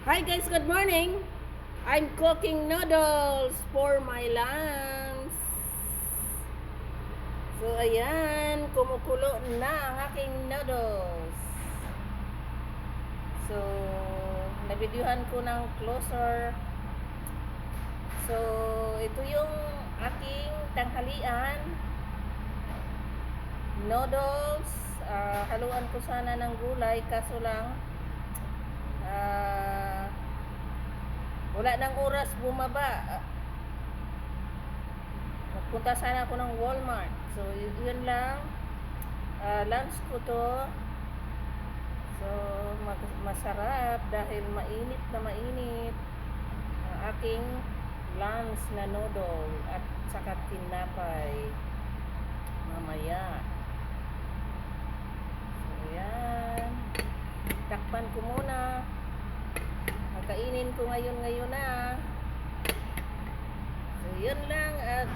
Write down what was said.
Hi guys, good morning. I'm cooking noodles for my lunch. So ayan, kumukulo na ang aking noodles. So, nabidyuhan ko ng closer. So, ito yung aking tanghalian. Noodles. Haluan ko sana ng gulay, kaso lang wala nang oras bumaba. Nagpunta sana ako ng Walmart. So, yun lang. Lunch ko to. So, masarap dahil mainit na mainit ang aking lunch na noodle at saka tinapay mamaya. So, ayan. Takpan ko muna. Kainin ko ngayon na. So, yun lang at